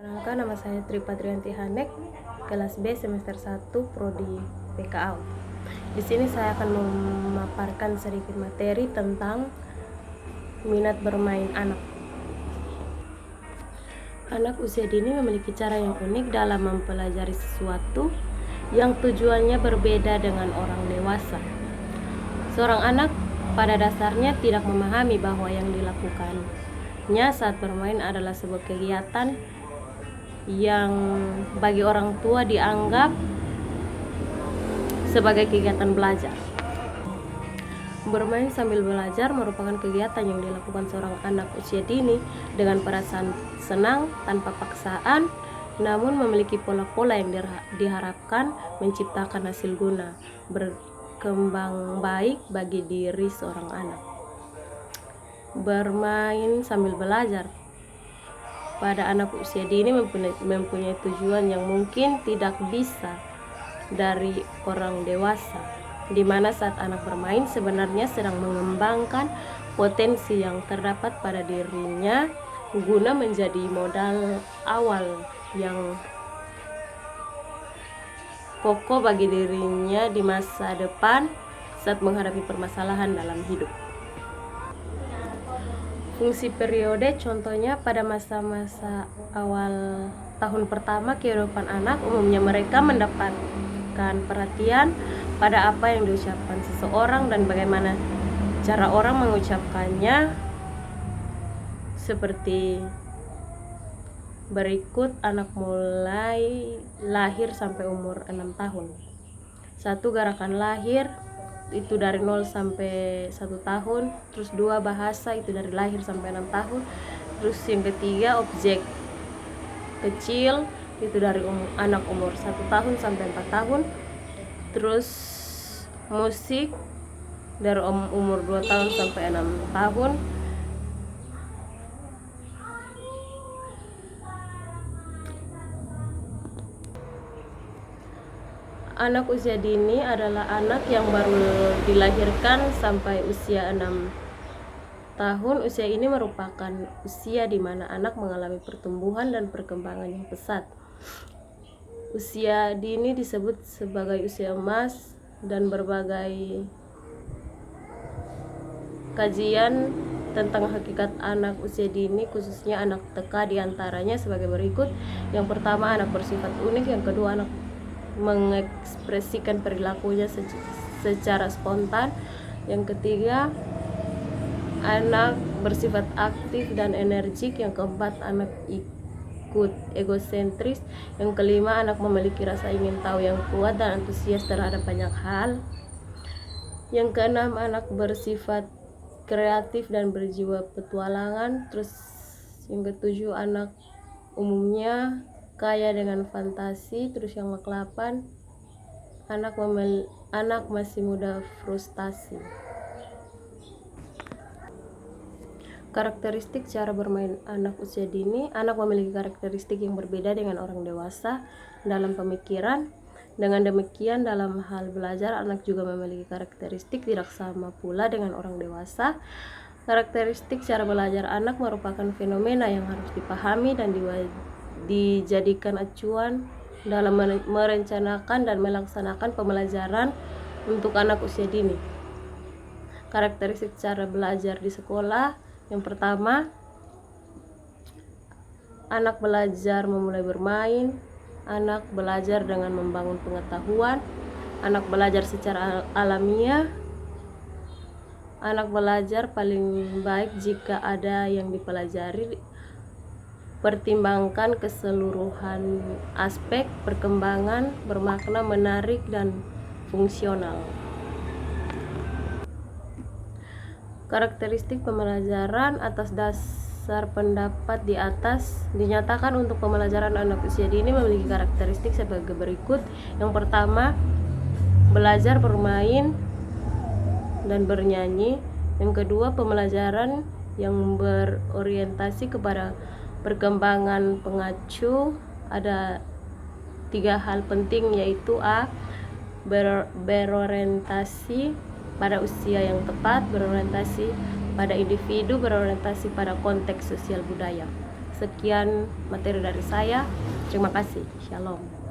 Perkenalkan, nama saya Tripatrianti Hanek, kelas B semester 1 Prodi PKA. Di sini saya akan memaparkan sedikit materi tentang minat bermain anak. Anak usia dini memiliki cara yang unik dalam mempelajari sesuatu yang tujuannya berbeda dengan orang dewasa. Seorang anak pada dasarnya tidak memahami bahwa yang dilakukannya saat bermain adalah sebuah kegiatan yang bagi orang tua dianggap sebagai kegiatan belajar. Bermain sambil belajar merupakan kegiatan yang dilakukan seorang anak usia dini dengan perasaan senang tanpa paksaan, namun memiliki pola-pola yang diharapkan menciptakan hasil guna berkembang baik bagi diri seorang anak. Bermain sambil belajar pada anak usia dini mempunyai tujuan yang mungkin tidak bisa dari orang dewasa, di mana saat anak bermain sebenarnya sedang mengembangkan potensi yang terdapat pada dirinya guna menjadi modal awal yang kokoh bagi dirinya di masa depan saat menghadapi permasalahan dalam hidup. Fungsi periode contohnya pada masa-masa awal tahun pertama kehidupan anak, umumnya mereka mendapatkan perhatian pada apa yang diucapkan seseorang dan bagaimana cara orang mengucapkannya, seperti berikut. Anak mulai lahir sampai umur 6 tahun. 1. Gerakan lahir itu dari 0 sampai 1 tahun. Terus 2. Bahasa itu dari lahir sampai 6 tahun. Terus yang ketiga, objek kecil itu dari anak umur 1 tahun sampai 4 tahun. Terus musik dari umur 2 tahun sampai 6 tahun. Anak usia dini adalah anak yang baru dilahirkan sampai usia 6 tahun. Usia ini merupakan usia di mana anak mengalami pertumbuhan dan perkembangan yang pesat. Usia dini disebut sebagai usia emas, dan berbagai kajian tentang hakikat anak usia dini, khususnya anak TK, diantaranya sebagai berikut. Yang pertama, anak bersifat unik. Yang kedua, anak mengekspresikan perilakunya secara spontan. Yang ketiga, anak bersifat aktif dan energik. Yang keempat, anak ikut egosentris. Yang kelima, anak memiliki rasa ingin tahu yang kuat dan antusias terhadap banyak hal. Yang keenam, anak bersifat kreatif dan berjiwa petualangan. Terus yang ketujuh, anak umumnya kaya dengan fantasi. Terus yang ke-8, anak masih muda frustasi. Karakteristik cara bermain anak usia dini. Anak memiliki karakteristik yang berbeda dengan orang dewasa dalam pemikiran. Dengan demikian, dalam hal belajar, anak juga memiliki karakteristik tidak sama pula dengan orang dewasa. Karakteristik cara belajar anak merupakan fenomena yang harus dipahami dan dijadikan acuan dalam merencanakan dan melaksanakan pembelajaran untuk anak usia dini. Karakteristik cara belajar di sekolah. Yang pertama, anak belajar memulai bermain. Anak belajar dengan membangun pengetahuan. Anak belajar secara alamiah. Anak belajar paling baik jika ada yang dipelajari. Pertimbangkan keseluruhan aspek perkembangan, bermakna, menarik, dan fungsional. Karakteristik pembelajaran. Atas dasar pendapat di atas, dinyatakan untuk pembelajaran anak usia dini memiliki karakteristik sebagai berikut. Yang pertama, belajar bermain dan bernyanyi. Yang kedua, pembelajaran yang berorientasi kepada perkembangan pengacu. Ada 3 hal penting, yaitu A. Berorientasi pada usia yang tepat, berorientasi pada individu, berorientasi pada konteks sosial budaya. Sekian materi dari saya. Terima kasih. Shalom.